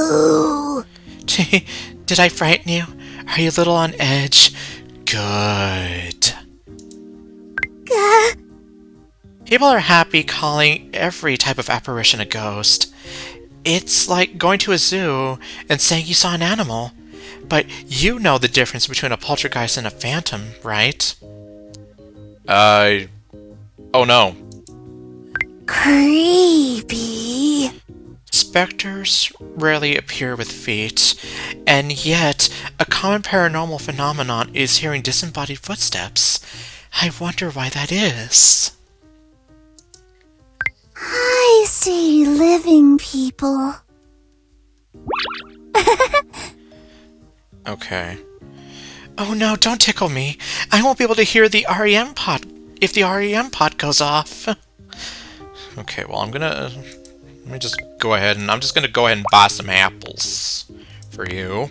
Boo! Did I frighten you? Are you a little on edge? Good. Gah. People are happy calling every type of apparition a ghost. It's like going to a zoo and saying you saw an animal. But you know the difference between a poltergeist and a phantom, right? Oh no. Creepy. Spectres rarely appear with feet, and yet a common paranormal phenomenon is hearing disembodied footsteps. I wonder why that is. I see living people. Okay. Oh no, don't tickle me. I won't be able to hear the REM pod if the REM pod goes off. Okay, well let me just go ahead and I'm just gonna go ahead and buy some apples for you.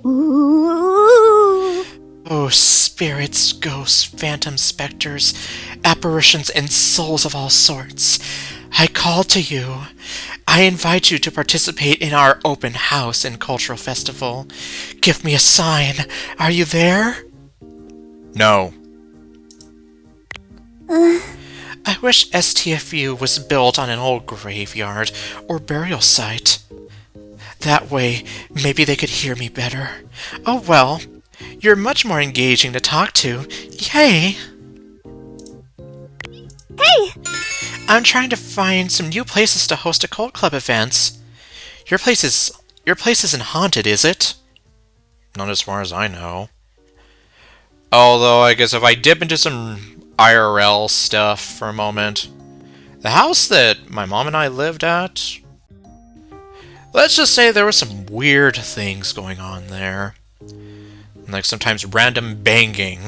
Ooh. Oh, spirits, ghosts, phantoms, specters, apparitions, and souls of all sorts. I call to you. I invite you to participate in our open house and cultural festival. Give me a sign. Are you there? No. I wish STFU was built on an old graveyard or burial site. That way, maybe they could hear me better. Oh well, you're much more engaging to talk to. Yay! Hey! I'm trying to find some new places to host occult club events. Your place isn't haunted, is it? Not as far as I know. Although, I guess if I dip into some IRL stuff for a moment, the house that my mom and I lived at, let's just say there were some weird things going on there. Like sometimes random banging.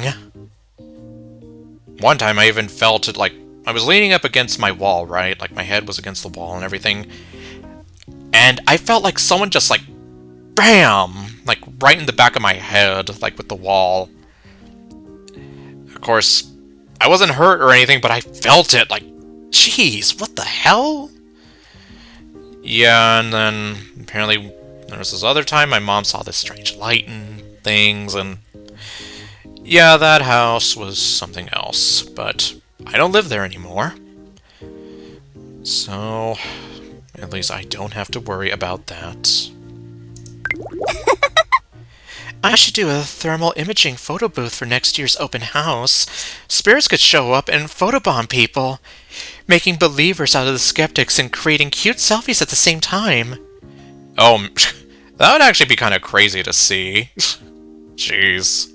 One time I even felt it like I was leaning up against my wall, right? Like my head was against the wall and everything. And I felt like someone just like, BAM! Like right in the back of my head, like with the wall. Of course, I wasn't hurt or anything, but I felt it like, jeez, what the hell? Yeah, and then apparently there was this other time my mom saw this strange light and things, and yeah, that house was something else, but I don't live there anymore. So, at least I don't have to worry about that. I should do a thermal imaging photo booth for next year's open house. Spirits could show up and photobomb people, making believers out of the skeptics and creating cute selfies at the same time. Oh, that would actually be kind of crazy to see. Jeez.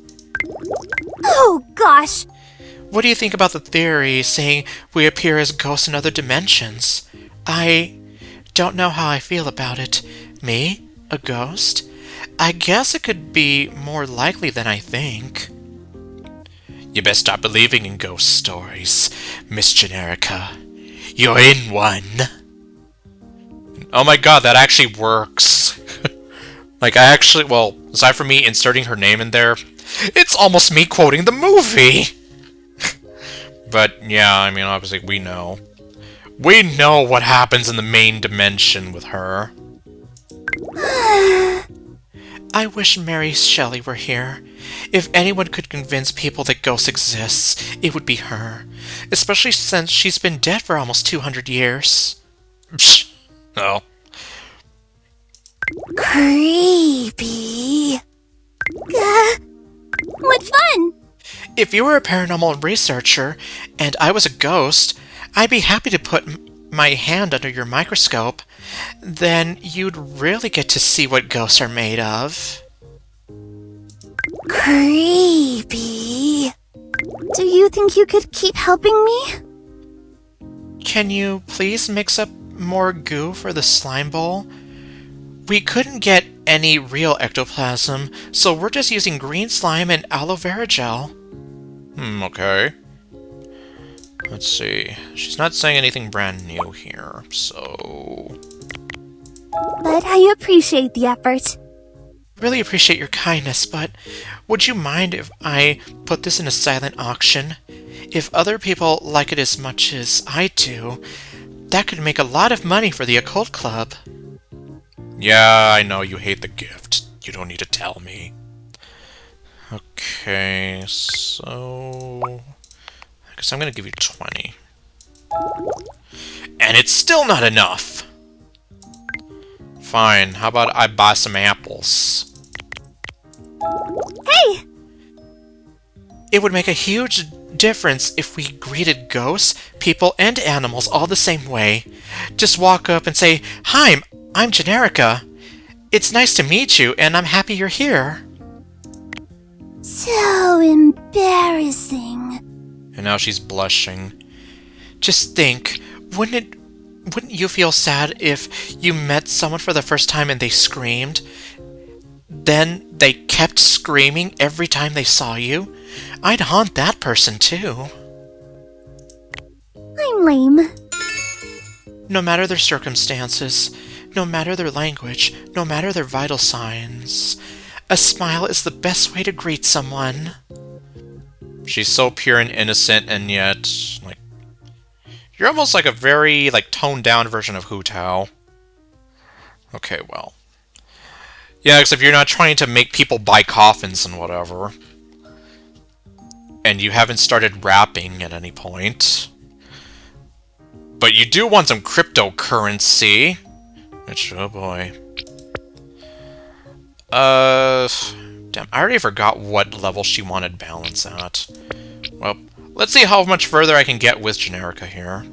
Oh, gosh. What do you think about the theory saying we appear as ghosts in other dimensions? I don't know how I feel about it. Me? A ghost? I guess it could be more likely than I think. You best stop believing in ghost stories, Miss Generica. You're in one. Oh my god, that actually works. Like, well, aside from me inserting her name in there, it's almost me quoting the movie! But, yeah, I mean, obviously, we know. We know what happens in the main dimension with her. I wish Mary Shelley were here. If anyone could convince people that ghosts exist, it would be her. Especially since she's been dead for almost 200 years. Psh, no. Creepy. What fun! If you were a paranormal researcher, and I was a ghost, I'd be happy to put my hand under your microscope. Then you'd really get to see what ghosts are made of. Creepy. Do you think you could keep helping me? Can you please mix up more goo for the slime bowl? We couldn't get any real ectoplasm, so we're just using green slime and aloe vera gel. Okay. Let's see. She's not saying anything brand new here, so... But I appreciate the effort. Really appreciate your kindness, but would you mind if I put this in a silent auction? If other people like it as much as I do, that could make a lot of money for the occult club. Yeah, I know you hate the gift. You don't need to tell me. Okay, so... I guess I'm gonna give you 20. And it's still not enough! Fine, how about I buy some apples? Hey! It would make a huge difference if we greeted ghosts, people, and animals all the same way. Just walk up and say, "Hi, I'm Generica. It's nice to meet you, and I'm happy you're here." So embarrassing. And now she's blushing. Just think, wouldn't you feel sad if you met someone for the first time and they screamed? Then they kept screaming every time they saw you? I'd haunt that person too. I'm lame. No matter their circumstances, no matter their language, no matter their vital signs, a smile is the best way to greet someone. She's so pure and innocent, and yet, like, you're almost like a very, like, toned-down version of Hu Tao. Okay, well. Yeah, except you're not trying to make people buy coffins and whatever. And you haven't started rapping at any point. But you do want some cryptocurrency. Which, oh boy. Damn, I already forgot what level she wanted balance at. Well, let's see how much further I can get with Generica here.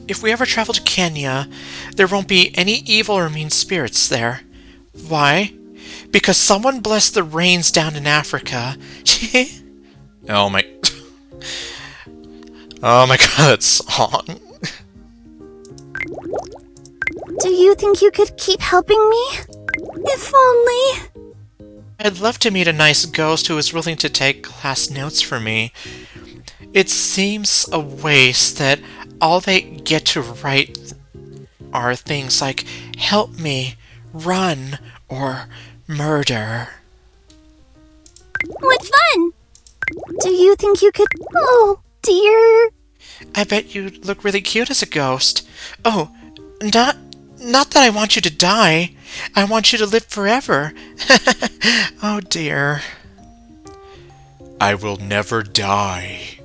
If we ever travel to Kenya, there won't be any evil or mean spirits there. Why? Because someone blessed the rains down in Africa. Oh my... Oh my god, that song. Do you think you could keep helping me? If only... I'd love to meet a nice ghost who is willing to take class notes for me. It seems a waste that all they get to write are things like, "Help me," "Run," or "Murder." What fun! Do you think you could... Oh, dear... I bet you look really cute as a ghost. Oh, not that I want you to die. I want you to live forever. Oh dear. I will never die.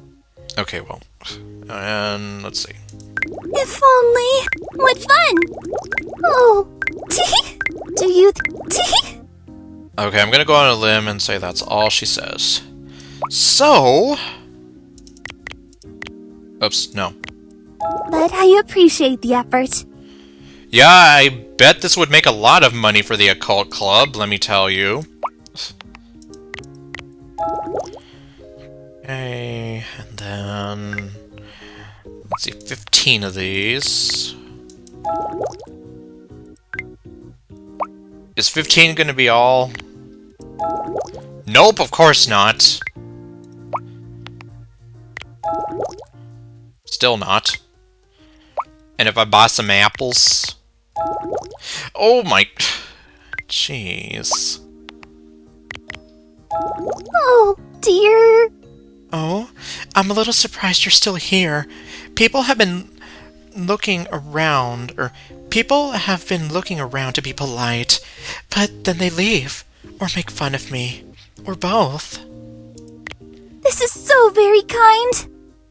Okay, well, and let's see. If only... What fun! Oh, do you... Okay, I'm gonna go on a limb and say that's all she says. So... Oops, no. But I appreciate the effort. Yeah, I bet this would make a lot of money for the occult club, let me tell you. Okay, and then... Let's see, 15 of these. Is 15 gonna be all? Nope, of course not. Still not. And if I buy some apples... Oh my... Jeez. Oh, dear... Oh, I'm a little surprised you're still here. People have been looking around to be polite, but then they leave, or make fun of me, or both. This is so very kind.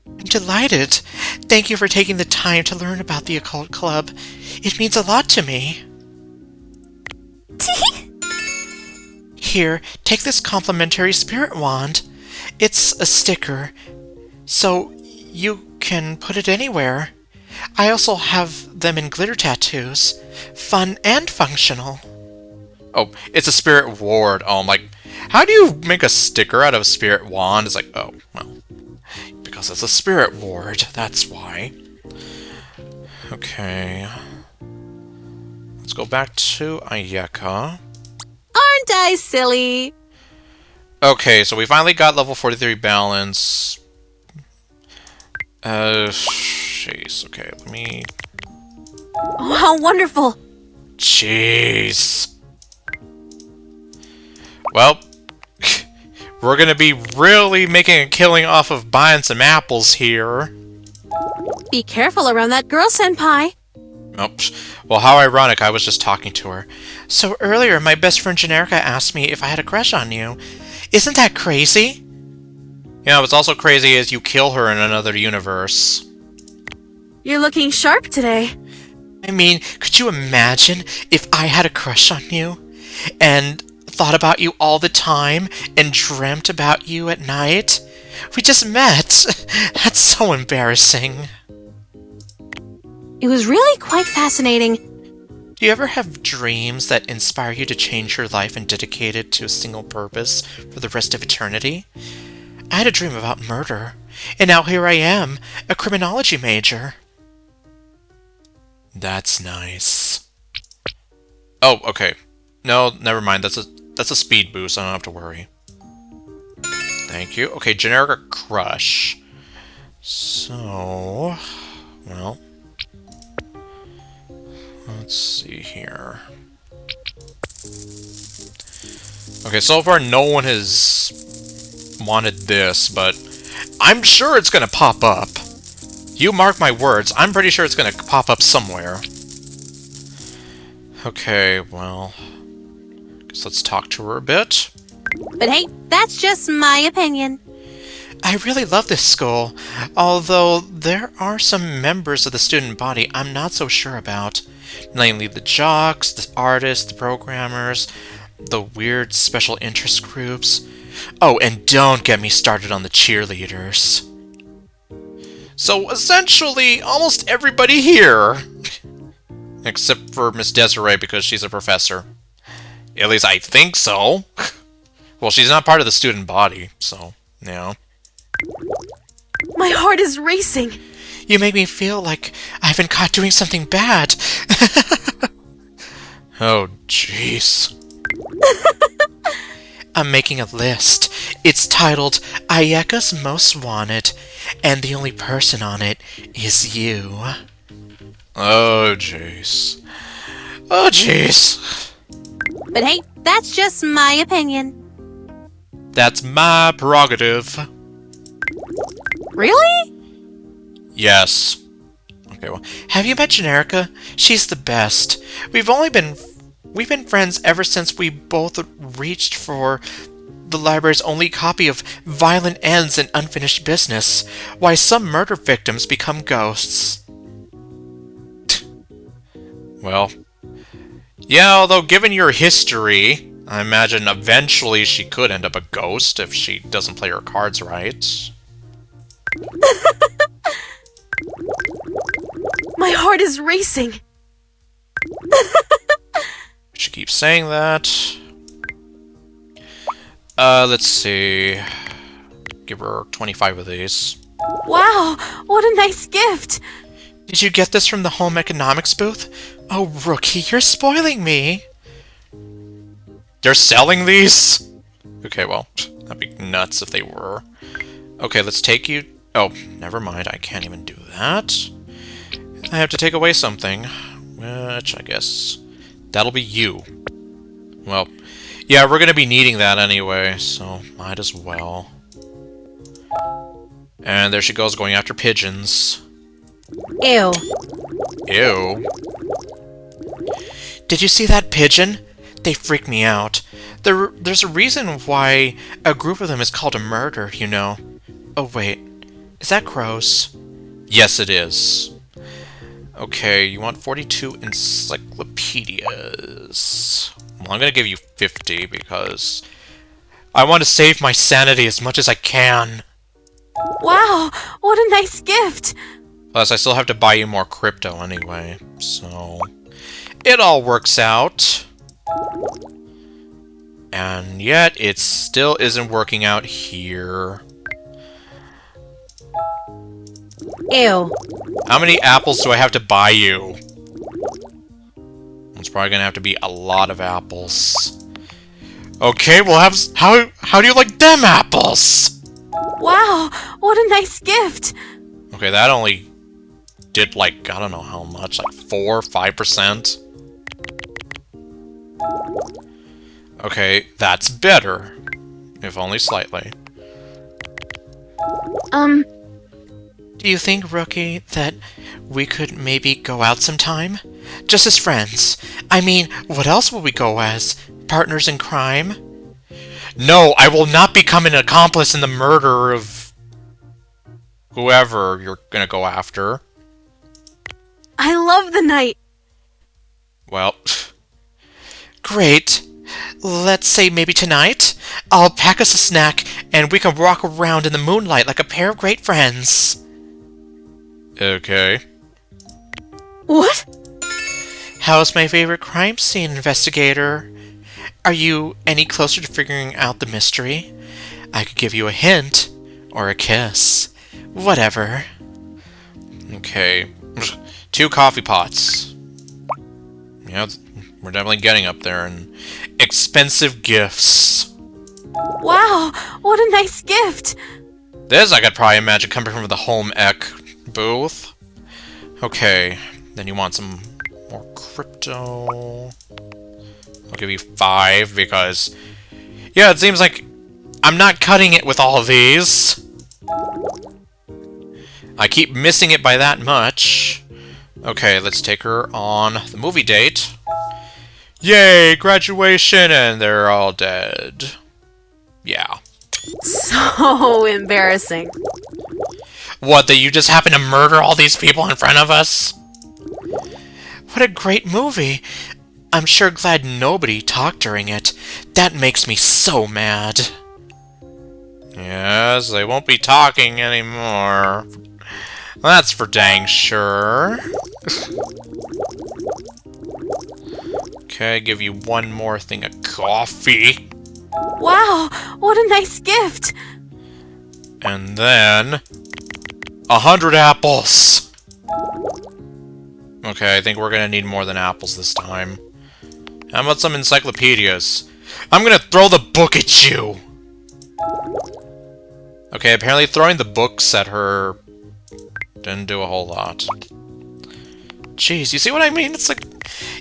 I'm delighted. Thank you for taking the time to learn about the occult club. It means a lot to me. Here, take this complimentary spirit wand. It's a sticker, so you can put it anywhere. I also have them in glitter tattoos. Fun and functional. Oh, it's a spirit ward. Oh, I'm like, how do you make a sticker out of a spirit wand? It's like, oh, well, because it's a spirit ward, that's why. Okay. Let's go back to Ayeka. Aren't I silly? Okay, so we finally got level 43 balance. Jeez, okay, let me... Oh, how wonderful! Jeez. Well, we're gonna be really making a killing off of buying some apples here. Be careful around that girl, Senpai. Oh, well, how ironic, I was just talking to her. So earlier, my best friend Generica asked me if I had a crush on you. Isn't that crazy? Yeah, what's also crazy is you kill her in another universe. You're looking sharp today. I mean, could you imagine if I had a crush on you? And thought about you all the time and dreamt about you at night? We just met. That's so embarrassing. It was really quite fascinating. Do you ever have dreams that inspire you to change your life and dedicate it to a single purpose for the rest of eternity? I had a dream about murder, and now here I am, a criminology major. That's nice. Oh, okay. No, never mind. That's a speed boost. I don't have to worry. Thank you. Okay, generic crush. So, well, let's see here. Okay, so far no one has wanted this, but I'm sure it's gonna pop up. You mark my words, I'm pretty sure it's gonna pop up somewhere. Okay, well, guess let's talk to her a bit. But hey, that's just my opinion. I really love this school, although there are some members of the student body I'm not so sure about. Namely the jocks, the artists, the programmers, the weird special interest groups. Oh, and don't get me started on the cheerleaders. So essentially, almost everybody here. Except for Miss Desiree, because she's a professor. At least I think so. Well, she's not part of the student body, so, yeah. My heart is racing. You make me feel like I've been caught doing something bad. Oh, jeez. I'm making a list. It's titled Ayeka's Most Wanted, and the only person on it is you. Oh, jeez. Oh, jeez. But hey, that's just my opinion. That's my prerogative. Really? Yes. Okay, well, have you met Generica? She's the best. We've been friends ever since we both reached for the library's only copy of Violent Ends and Unfinished Business. Why some murder victims become ghosts. Well, yeah, although given your history, I imagine eventually she could end up a ghost if she doesn't play her cards right. My heart is racing. She keeps saying that. Let's see. Give her 25 of these. Wow, what a nice gift. Did you get this from the home economics booth? Oh, rookie, you're spoiling me. They're selling these? Okay, well, that'd be nuts if they were. Okay, let's take you... Oh, never mind, I can't even do that. I have to take away something, which I guess that'll be you. Well, yeah, we're gonna be needing that anyway, so might as well. And there she goes, going after pigeons. Ew. Ew. Did you see that pigeon? They freak me out. There's a reason why a group of them is called a murder, you know. Oh wait, is that crows? Yes, it is. Okay, you want 42 encyclopedias. Well, I'm gonna give you 50 because I want to save my sanity as much as I can. Wow, what a nice gift. Plus, I still have to buy you more crypto anyway, so it all works out. And yet, it still isn't working out here. Ew. How many apples do I have to buy you? It's probably gonna have to be a lot of apples. Okay, we'll have... How do you like them apples? Wow, what a nice gift. Okay, that only did, like, I don't know how much, like 4, 5%? Okay, that's better. If only slightly. Do you think, Rookie, that we could maybe go out sometime? Just as friends. I mean, what else will we go as? Partners in crime? No, I will not become an accomplice in the murder of whoever you're gonna go after. I love the night. Well, great. Let's say maybe tonight. I'll pack us a snack, and we can walk around in the moonlight like a pair of great friends. Okay. What? How's my favorite crime scene, investigator? Are you any closer to figuring out the mystery? I could give you a hint, or a kiss. Whatever. Okay. 2 coffee pots. Yeah, we're definitely getting up there. And expensive gifts. Wow, what a nice gift. This I could probably imagine coming from the home ec booth. Okay, then you want some more crypto. I'll give you 5 because, yeah, it seems like I'm not cutting it with all of these. I keep missing it by that much. Okay, let's take her on the movie date. Yay, graduation, and they're all dead. Yeah. So embarrassing. What, that you just happen to murder all these people in front of us? What a great movie. I'm sure glad nobody talked during it. That makes me so mad. Yes, they won't be talking anymore. That's for dang sure. Okay, give you one more thing of coffee. Wow, what a nice gift. And then 100 apples. Okay, I think we're gonna need more than apples this time. How about some encyclopedias? I'm gonna throw the book at you! Okay, apparently throwing the books at her didn't do a whole lot. Jeez, you see what I mean? It's like,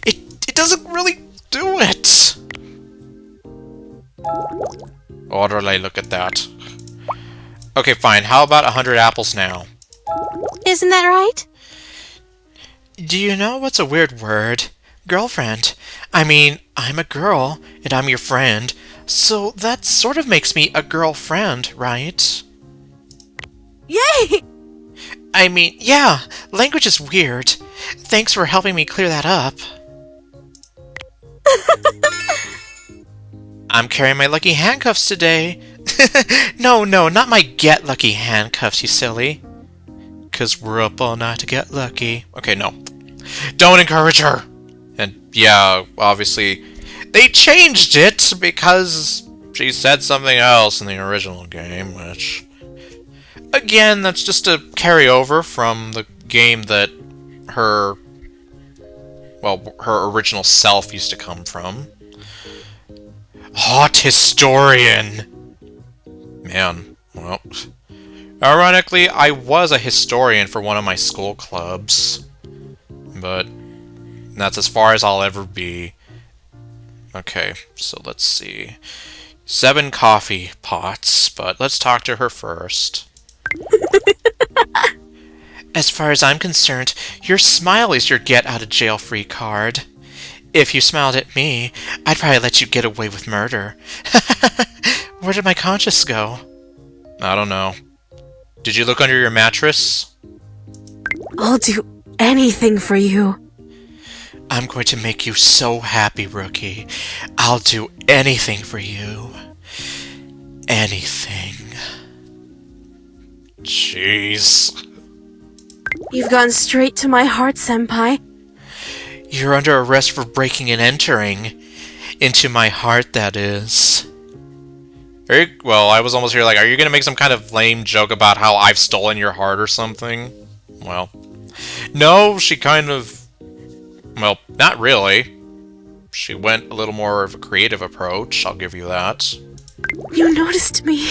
it doesn't really do it! Orderly, look at that. Okay, fine. How about 100 apples now? Isn't that right? Do you know what's a weird word? Girlfriend. I mean, I'm a girl, and I'm your friend, so that sort of makes me a girlfriend, right? Yay! I mean, yeah, language is weird. Thanks for helping me clear that up. I'm carrying my lucky handcuffs today. No, not my get lucky handcuffs, you silly. 'Cause we're up all night to get lucky. Okay, no. Don't encourage her! And yeah, obviously, they changed it because she said something else in the original game, which... Again, that's just a carryover from the game that her original self used to come from. Hot historian! Man, well... Ironically, I was a historian for one of my school clubs. But that's as far as I'll ever be. Okay, so let's see. 7 coffee pots, but let's talk to her first. As far as I'm concerned, your smile is your get-out-of-jail-free card. If you smiled at me, I'd probably let you get away with murder. Where did my conscience go? I don't know. Did you look under your mattress? I'll do anything for you. I'm going to make you so happy, Rookie. I'll do anything for you. Anything. Jeez. You've gone straight to my heart, Senpai. You're under arrest for breaking and entering. Into my heart, that is. Well, I was almost here like, are you gonna make some kind of lame joke about how I've stolen your heart or something? Well, no, she kind of... Well, not really. She went a little more of a creative approach, I'll give you that. You noticed me.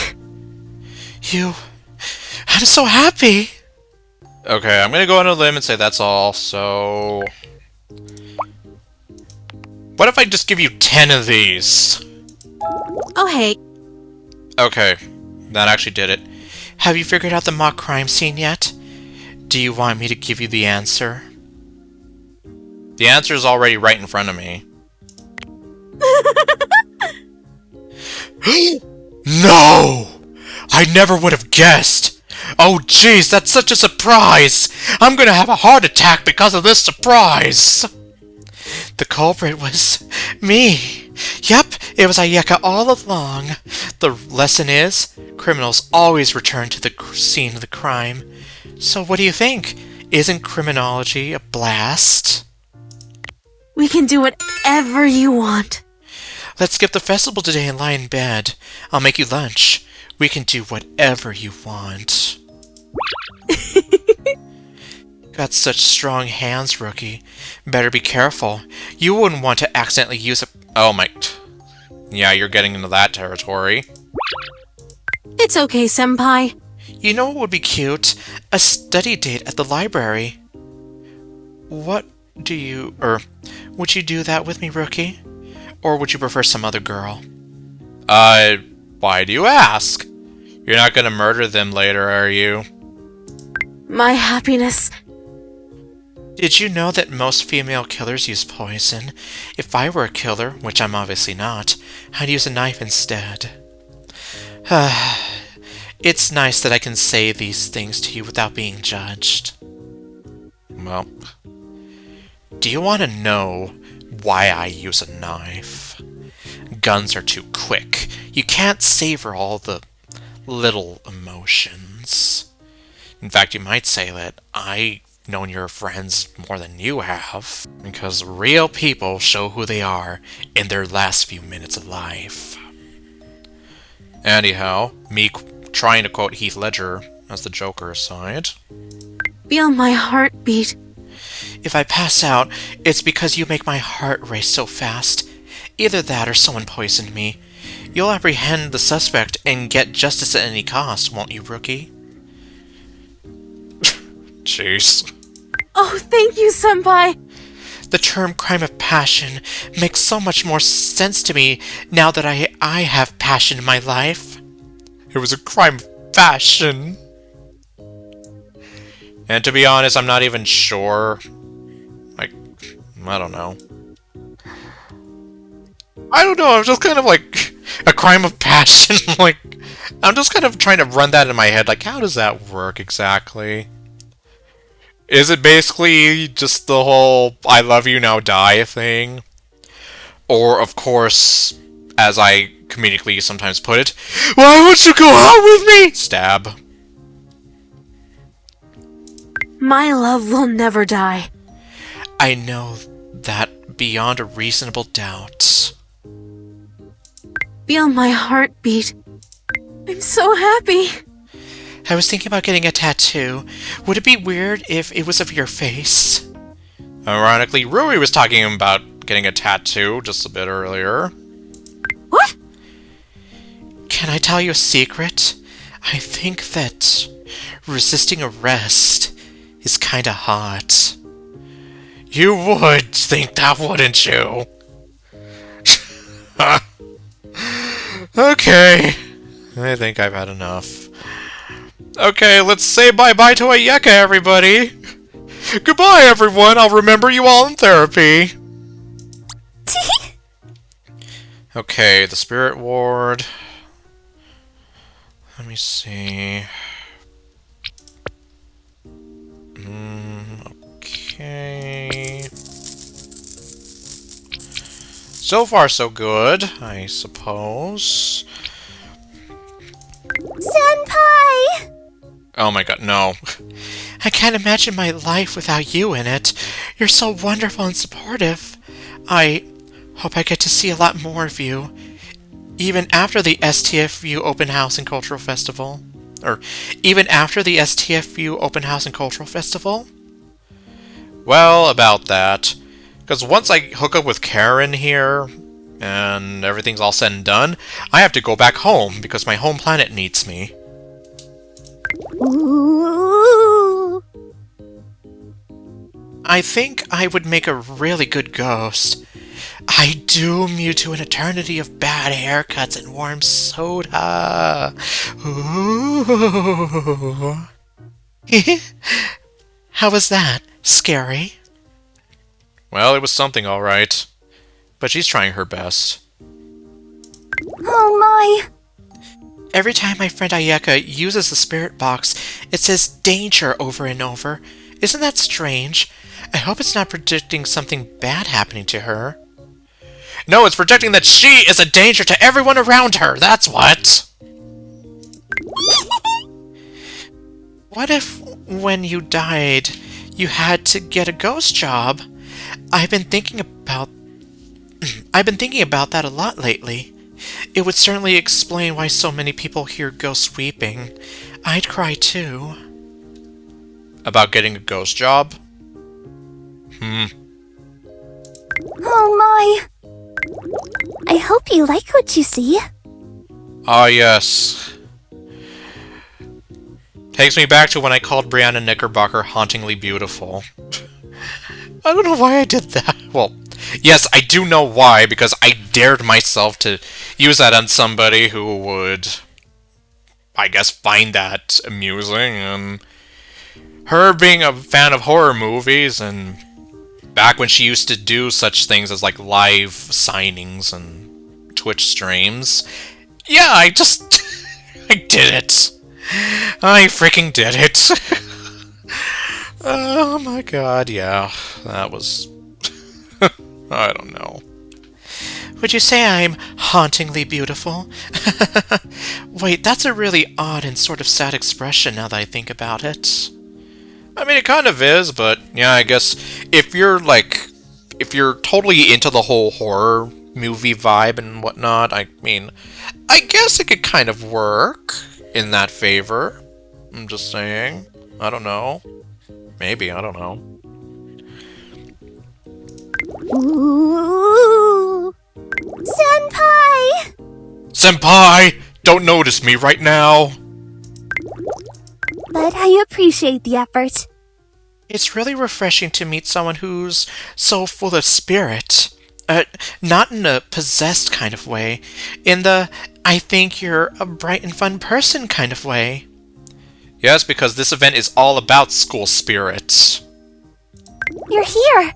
I'm so happy! Okay, I'm gonna go on a limb and say that's all, so... What if I just give you 10 of these? Oh, hey. Okay, that actually did it. Have you figured out the mock crime scene yet? Do you want me to give you the answer? The answer is already right in front of me. No! I never would have guessed! Oh jeez, that's such a surprise! I'm gonna have a heart attack because of this surprise! The culprit was me. Yep, it was Ayeka all along. The lesson is, criminals always return to the scene of the crime. So what do you think? Isn't criminology a blast? We can do whatever you want. Let's skip the festival today and lie in bed. I'll make you lunch. We can do whatever you want. Got such strong hands, Rookie. Better be careful. You wouldn't want to accidentally use a... Oh my... Yeah, you're getting into that territory. It's okay, Senpai. You know what would be cute? A study date at the library. What do you... would you do that with me, Rookie? Or would you prefer some other girl? Why do you ask? You're not gonna murder them later, are you? My happiness. Did you know that most female killers use poison? If I were a killer, which I'm obviously not, I'd use a knife instead. It's nice that I can say these things to you without being judged. Well, do you want to know why I use a knife? Guns are too quick. You can't savor all the little emotions. In fact, you might say that I've known your friends more than you have, because real people show who they are in their last few minutes of life. Anyhow, me trying to quote Heath Ledger as the Joker aside. Feel my heartbeat. If I pass out, it's because you make my heart race so fast. Either that or someone poisoned me. You'll apprehend the suspect and get justice at any cost, won't you, Rookie? Jeez. Oh, thank you, Senpai. The term crime of passion makes so much more sense to me now that I have passion in my life. It was a crime of passion. And to be honest, I'm not even sure. Like, I don't know. I'm just kind of like, a crime of passion. Like, I'm just kind of trying to run that in my head. Like, how does that work exactly? Is it basically just the whole I love you now die thing? Or, of course, as I comedically sometimes put it, why won't you go out with me? Stab. My love will never die. I know that beyond a reasonable doubt. Feel my heartbeat. I'm so happy. I was thinking about getting a tattoo. Would it be weird if it was of your face? Ironically, Rui was talking about getting a tattoo just a bit earlier. What? Can I tell you a secret? I think that resisting arrest is kinda hot. You would think that, wouldn't you? Okay. I think I've had enough. Okay, let's say bye-bye to Ayeka, everybody. Goodbye, everyone. I'll remember you all in therapy. Okay, the spirit ward. Let me see. Okay. So far, so good, I suppose. Senpai! Oh my god, no. I can't imagine my life without you in it. You're so wonderful and supportive. I hope I get to see a lot more of you. Even after the STFU Open House and Cultural Festival. Or, even after the STFU Open House and Cultural Festival? Well, about that. Because once I hook up with Karen here, and everything's all said and done, I have to go back home because my home planet needs me. Ooh. I think I would make a really good ghost. I doom you to an eternity of bad haircuts and warm soda. Ooh. How was that? Scary? Well, it was something, alright. But she's trying her best. Oh my! Every time my friend Ayeka uses the spirit box, it says danger over and over. Isn't that strange? I hope it's not predicting something bad happening to her. No, it's predicting that she is a danger to everyone around her, that's what! What if, when you died, you had to get a ghost job? I've been thinking about that a lot lately. It would certainly explain why so many people hear ghosts weeping. I'd cry too. About getting a ghost job? Oh my! I hope you like what you see. Ah, yes. Takes me back to when I called Brianna Knickerbocker hauntingly beautiful. I don't know why I did that. Well, yes, I do know why, because I dared myself to use that on somebody who would, I guess, find that amusing. And her being a fan of horror movies, and back when she used to do such things as, like, live signings and Twitch streams, yeah, I just... I did it. I freaking did it. Oh my god, yeah. That was... I don't know. Would you say I'm hauntingly beautiful? Wait, that's a really odd and sort of sad expression now that I think about it. I mean, it kind of is, but yeah, I guess if you're totally into the whole horror movie vibe and whatnot, I mean, I guess it could kind of work in that favor. I'm just saying. I don't know. Maybe, I don't know. Ooh! Senpai! Senpai! Don't notice me right now! But I appreciate the effort. It's really refreshing to meet someone who's so full of spirit. Not in a possessed kind of way. In the, I think you're a bright and fun person kind of way. Yes, because this event is all about school spirit. You're here!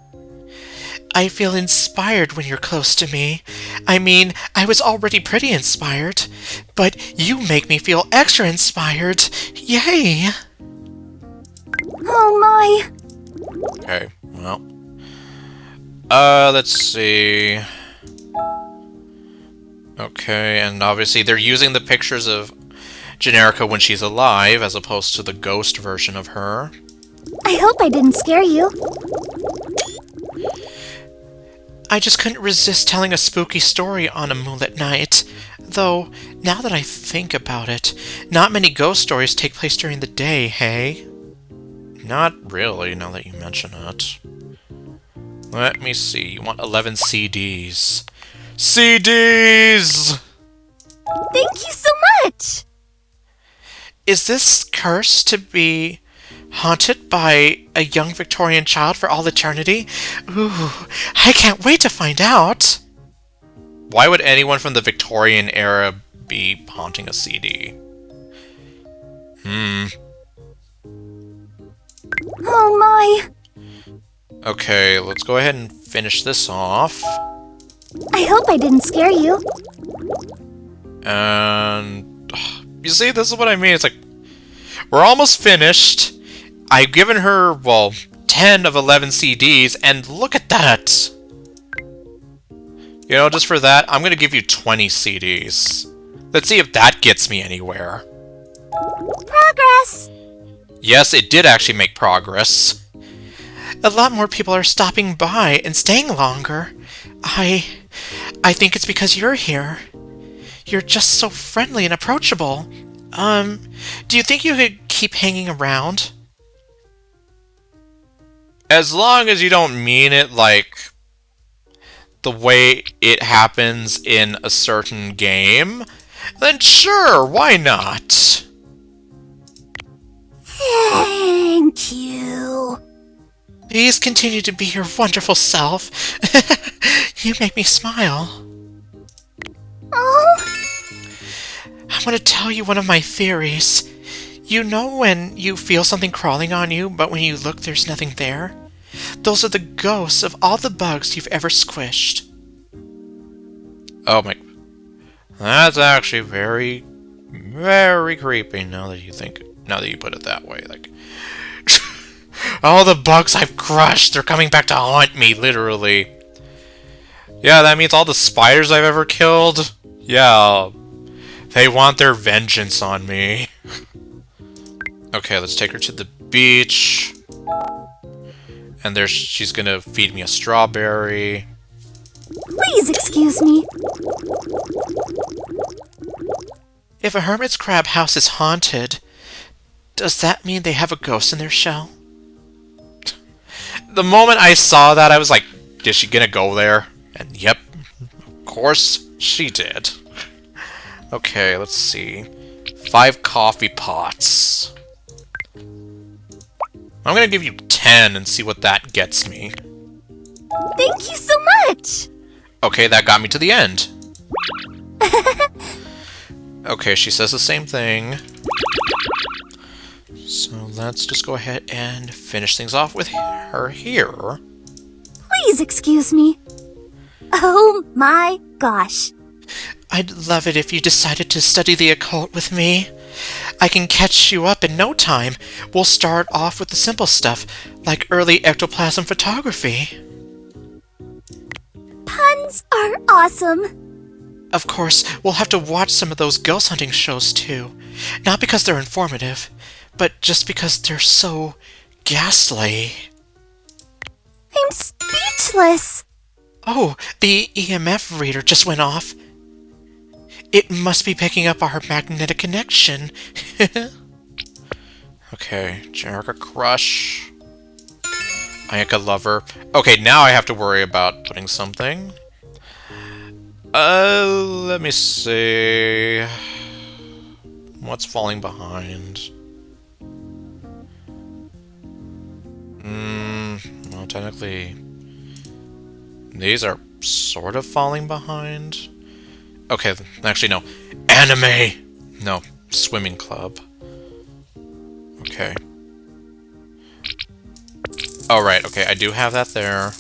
I feel inspired when you're close to me. I mean, I was already pretty inspired, but you make me feel extra inspired. Yay! Oh my! Okay, well. Let's see. Okay, and obviously they're using the pictures of Generica when she's alive, as opposed to the ghost version of her. I hope I didn't scare you. I just couldn't resist telling a spooky story on a moonlit night. Though, now that I think about it, not many ghost stories take place during the day, hey? Not really, now that you mention it. Let me see, you want 11 CDs. CDs! Thank you so much! Is this cursed to be haunted by a young Victorian child for all eternity? Ooh, I can't wait to find out! Why would anyone from the Victorian era be haunting a CD? Oh my! Okay, let's go ahead and finish this off. I hope I didn't scare you. And... you see, this is what I mean. It's like, we're almost finished. I've given her, well, 10 of 11 CDs, and look at that! You know, just for that, I'm gonna give you 20 CDs. Let's see if that gets me anywhere. Progress! Yes, it did actually make progress. A lot more people are stopping by and staying longer. I think it's because you're here. You're just so friendly and approachable. Do you think you could keep hanging around? As long as you don't mean it like the way it happens in a certain game, then sure, why not? Thank you. Please continue to be your wonderful self. You make me smile. Oh, I want to tell you one of my theories. You know when you feel something crawling on you, but when you look, there's nothing there? Those are the ghosts of all the bugs you've ever squished. Oh my... That's actually very, very creepy now that you put it that way. Like, all the bugs I've crushed, they're coming back to haunt me, literally. Yeah, that means all the spiders I've ever killed. Yeah, they want their vengeance on me. Okay, let's take her to the beach. And there she's gonna feed me a strawberry. Please excuse me. If a hermit's crab house is haunted, does that mean they have a ghost in their shell? The moment I saw that, I was like, is she gonna go there? And yep, of course she did. Okay, let's see. 5 coffee pots. I'm gonna give you 10 and see what that gets me. Thank you so much! Okay, that got me to the end. Okay, she says the same thing. So let's just go ahead and finish things off with her here. Please excuse me. Oh my gosh. I'd love it if you decided to study the occult with me. I can catch you up in no time. We'll start off with the simple stuff, like early ectoplasm photography. Puns are awesome. Of course, we'll have to watch some of those ghost hunting shows too. Not because they're informative, but just because they're so ghastly. I'm speechless. Oh, the EMF reader just went off. It must be picking up our magnetic connection. Okay, Generica crush. Ayeka lover. Okay, now I have to worry about putting something. Let me see. What's falling behind? Well, technically, these are sort of falling behind. Okay, actually, no. Anime! No, swimming club. Okay. Alright, okay, I do have that there.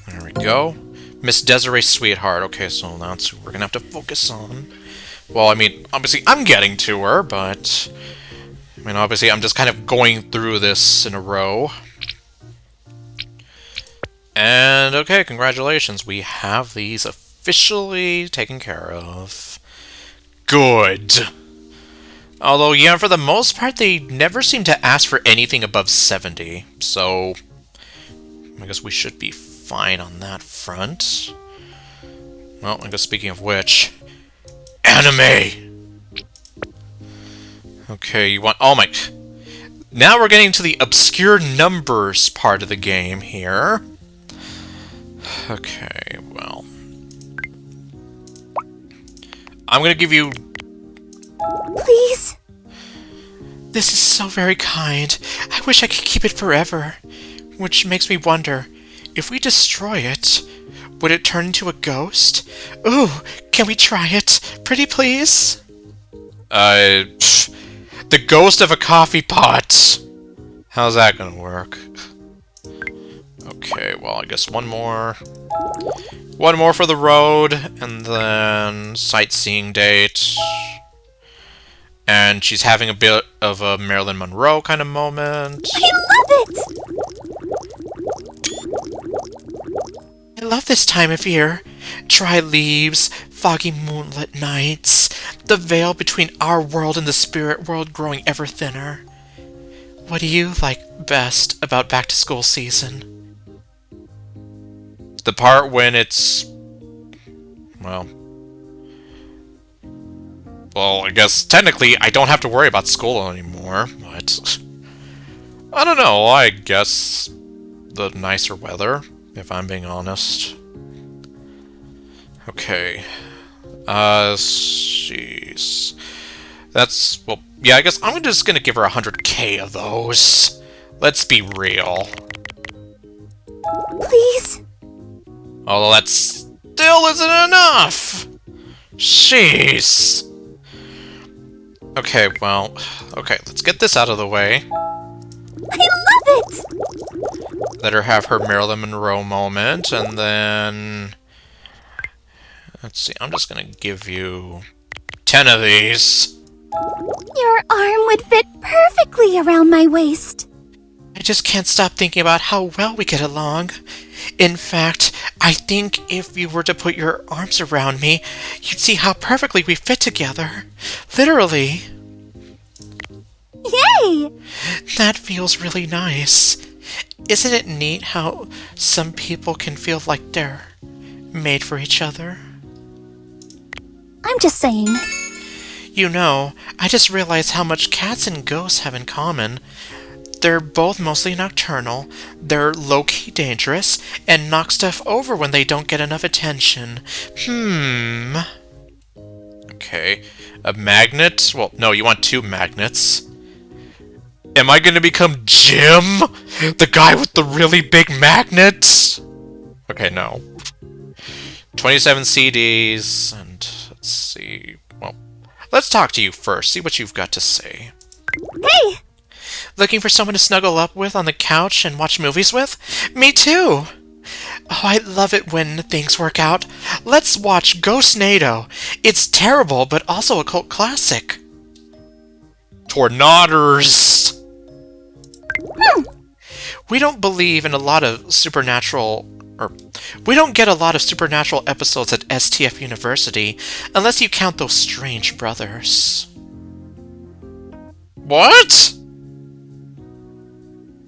There we go. Miss Desiree's sweetheart. Okay, so that's who we're gonna have to focus on. Well, I mean, obviously, I'm getting to her, but... I mean, obviously, I'm just kind of going through this in a row. And, okay, congratulations. We have these officially taken care of. Good. Although, yeah, for the most part, they never seem to ask for anything above 70. So, I guess we should be fine on that front. Well, I guess speaking of which... Anime! Okay, you want... Oh my... Now we're getting to the obscure numbers part of the game here. Okay, well... I'm gonna give you... Please? This is so very kind. I wish I could keep it forever. Which makes me wonder, if we destroy it, would it turn into a ghost? Ooh, can we try it? Pretty please? The ghost of a coffee pot! How's that gonna work? Okay, well, I guess one more. One more for the road, and then sightseeing date. And she's having a bit of a Marilyn Monroe kind of moment. I love it! I love this time of year. Dry leaves, foggy moonlit nights, the veil between our world and the spirit world growing ever thinner. What do you like best about back-to-school season? The part when it's... Well, I guess technically I don't have to worry about school anymore, but... I don't know, I guess the nicer weather, if I'm being honest. Okay. Jeez. That's, well, yeah, I guess I'm just gonna give her 100k of those. Let's be real. Please? Although that still isn't enough! Jeez. Okay, well, okay, let's get this out of the way. I love it! Let her have her Marilyn Monroe moment, and then... Let's see, I'm just gonna give you 10 of these. Your arm would fit perfectly around my waist. I just can't stop thinking about how well we get along. In fact, I think if you were to put your arms around me, you'd see how perfectly we fit together. Literally. Yay! That feels really nice. Isn't it neat how some people can feel like they're made for each other? I'm just saying. You know, I just realized how much cats and ghosts have in common. They're both mostly nocturnal, they're low-key dangerous, and knock stuff over when they don't get enough attention. Okay, a magnet? Well, no, you want 2 magnets. Am I gonna become Jim? The guy with the really big magnet? Okay, no. 27 CDs, and let's see... Well, let's talk to you first, see what you've got to say. Hey! Looking for someone to snuggle up with on the couch and watch movies with? Me too! Oh, I love it when things work out. Let's watch Ghostnado. It's terrible, but also a cult classic. Tornaders! We don't believe in a lot of supernatural... we don't get a lot of supernatural episodes at STF University, unless you count those strange brothers. What?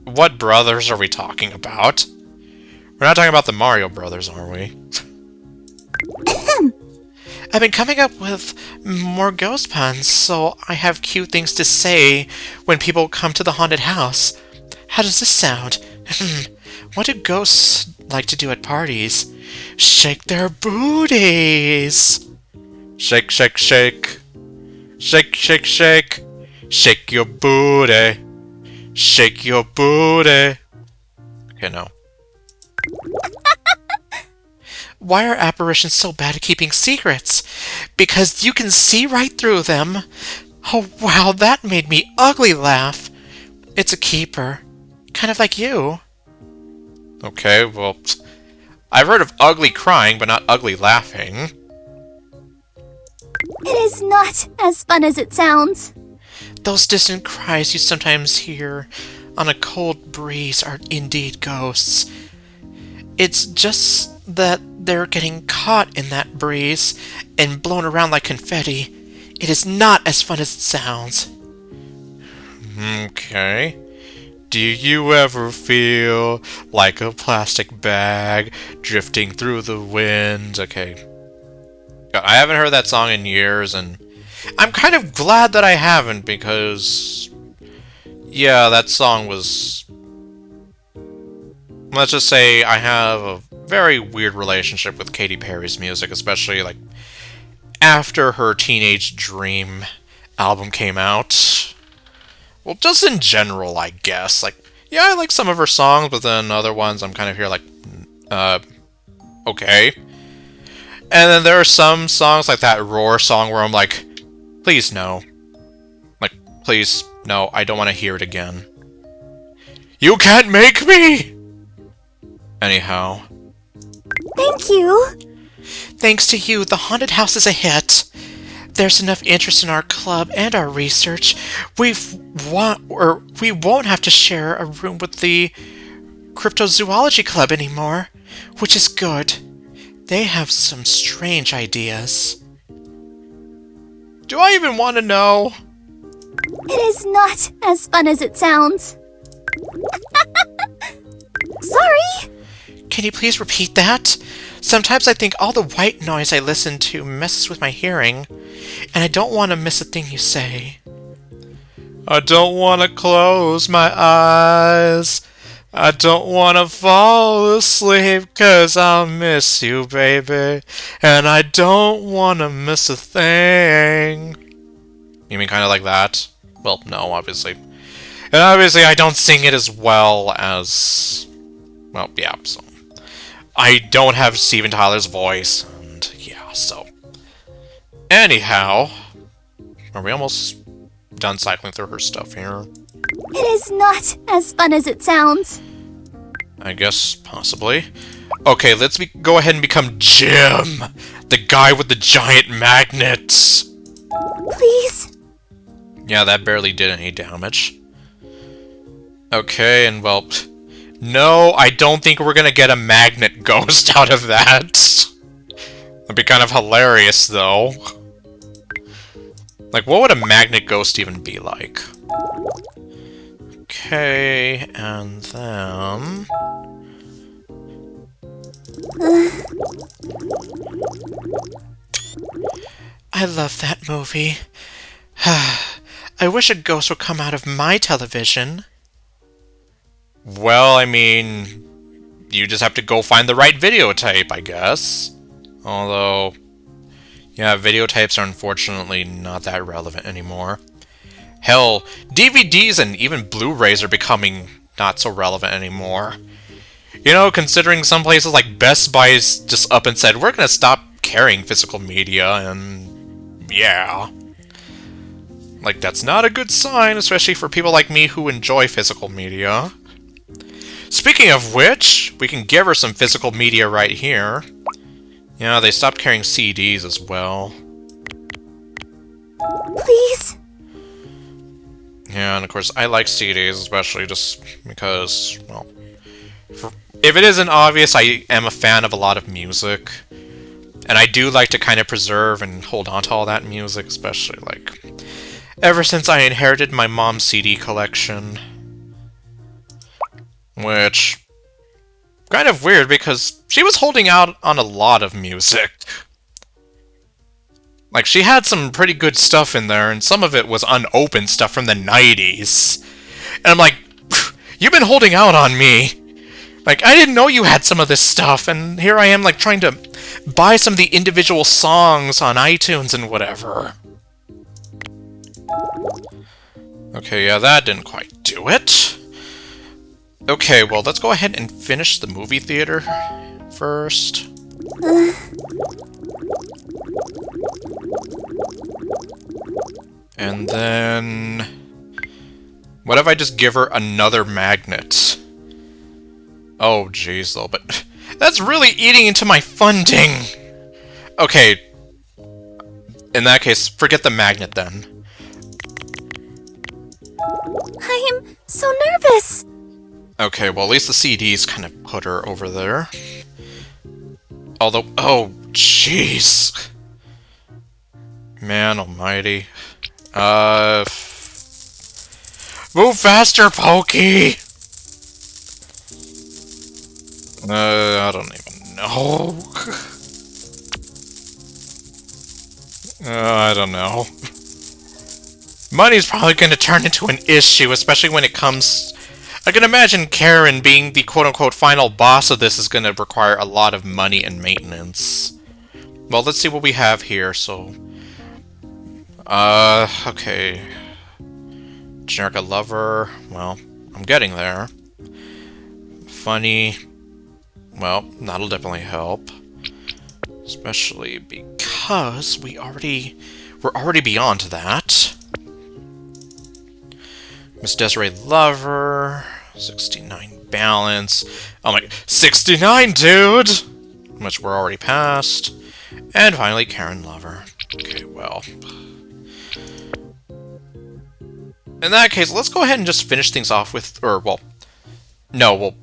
What brothers are we talking about? We're not talking about the Mario brothers, are we? I've been coming up with more ghost puns, so I have cute things to say when people come to the haunted house. How does this sound? What do ghosts like to do at parties? Shake their booties! Shake, shake, shake. Shake, shake, shake. Shake your booty. Shake your booty. Okay, no. Why are apparitions so bad at keeping secrets? Because you can see right through them. Oh wow, that made me ugly laugh. It's a keeper. Kind of like you. Okay, well... I've heard of ugly crying, but not ugly laughing. It is not as fun as it sounds. Those distant cries you sometimes hear on a cold breeze are indeed ghosts. It's just that they're getting caught in that breeze and blown around like confetti. It is not as fun as it sounds. Okay. Do you ever feel like a plastic bag drifting through the wind? Okay. I haven't heard that song in years, and I'm kind of glad that I haven't, because... yeah, that song was... let's just say I have a very weird relationship with Katy Perry's music, especially, like, after her Teenage Dream album came out. Well, just in general, I guess. Like, yeah, I like some of her songs, but then other ones I'm kind of here like, okay. And then there are some songs like that Roar song where I'm like, please no. Like, please, no, I don't want to hear it again. You can't make me! Anyhow. Thank you. Thanks to you, the haunted house is a hit. There's enough interest in our club and our research. We won't have to share a room with the Cryptozoology Club anymore, which is good. They have some strange ideas. Do I even want to know? It is not as fun as it sounds. Sorry. Can you please repeat that? Sometimes I think all the white noise I listen to messes with my hearing, and I don't want to miss a thing you say. I don't want to close my eyes. I don't want to fall asleep, 'cause I'll miss you, baby. And I don't want to miss a thing. You mean kind of like that? Well, no, obviously. And obviously I don't sing it as well as... well, yeah, so... I don't have Steven Tyler's voice, and yeah, so... anyhow... are we almost done cycling through her stuff here. It is not as fun as it sounds. I guess, possibly. Okay, let's go ahead and become Jim! The guy with the giant magnets! Please? Yeah, that barely did any damage. Okay, and well... No, I don't think we're gonna get a magnet ghost out of that. That'd be kind of hilarious, though. Like, what would a magnet ghost even be like? Okay, and then... I love that movie. I wish a ghost would come out of my television. Well, I mean, you just have to go find the right videotape, I guess. Although, yeah, videotapes are unfortunately not that relevant anymore. Hell, DVDs and even Blu-rays are becoming not so relevant anymore. You know, considering some places like Best Buy's just up and said, we're gonna stop carrying physical media, and yeah. Like, that's not a good sign, especially for people like me who enjoy physical media. Speaking of which, we can give her some physical media right here. Yeah, they stopped carrying CDs as well. Please? Yeah, and of course, I like CDs, especially just because, well... if it isn't obvious, I am a fan of a lot of music. And I do like to kind of preserve and hold on to all that music, especially, like... ever since I inherited my mom's CD collection. Which... kind of weird, because she was holding out on a lot of music. Like, she had some pretty good stuff in there, and some of it was unopened stuff from the 90s. And I'm like, you've been holding out on me. Like, I didn't know you had some of this stuff, and here I am, like, trying to buy some of the individual songs on iTunes and whatever. Okay, yeah, that didn't quite do it. Okay, well, let's go ahead and finish the movie theater first. And then... what if I just give her another magnet? Oh, jeez, though, but... that's really eating into my funding! Okay. In that case, forget the magnet, then. I am so nervous! Okay, well, at least the CDs kind of put her over there. Although... oh, jeez! Man almighty. Move faster, Pokey! I don't even know. I don't know. Money's probably going to turn into an issue, especially when it comes... I can imagine Karen being the quote-unquote final boss of this is going to require a lot of money and maintenance. Well, let's see what we have here, so... okay. Generica lover. Well, I'm getting there. Funny. Well, that'll definitely help. Especially because we're already beyond that. Miss Desiree lover. 69 balance. Oh my... 69, dude! Which we're already past. And finally, Karen lover. Okay, well... in that case, let's go ahead and just finish things off with... or, well... no, well...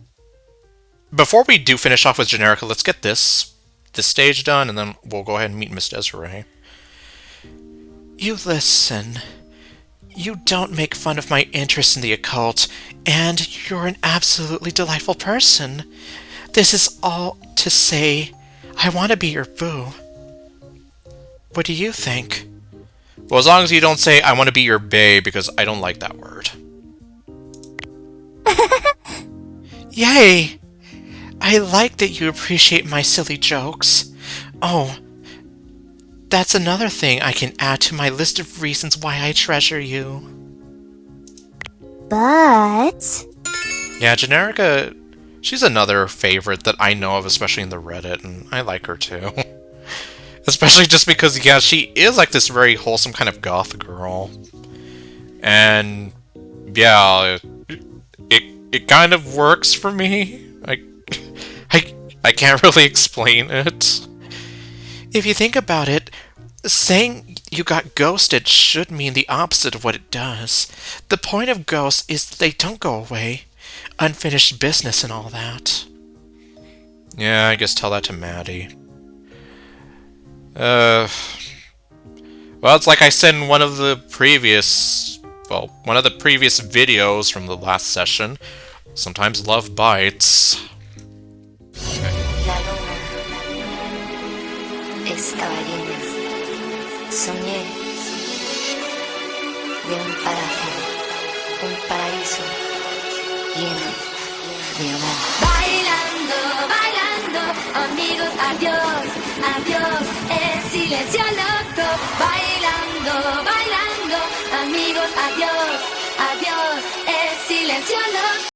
before we do finish off with Generica, let's get this stage done, and then we'll go ahead and meet Miss Desiree. You listen. You don't make fun of my interest in the occult, and you're an absolutely delightful person. This is all to say, I want to be your boo. What do you think? Well, as long as you don't say, I want to be your bae, because I don't like that word. Yay! I like that you appreciate my silly jokes. Oh, that's another thing I can add to my list of reasons why I treasure you. But... yeah, Generica, she's another favorite that I know of, especially in the Reddit, and I like her too. Especially just because, yeah, she is like this very wholesome kind of goth girl. And yeah, it kind of works for me. I can't really explain it. If you think about it, saying you got ghosted should mean the opposite of what it does. The point of ghosts is they don't go away. Unfinished business and all that. Yeah, I guess tell that to Maddie. Well, it's like I said in one of the previous videos from the last session. Sometimes love bites. La luna estaba llena. Soñé de un paraíso lleno de amor. Bailando, bailando, amigos, adiós, adiós, el silencio loco. Bailando, bailando, amigos, adiós, adiós, el silencio loco.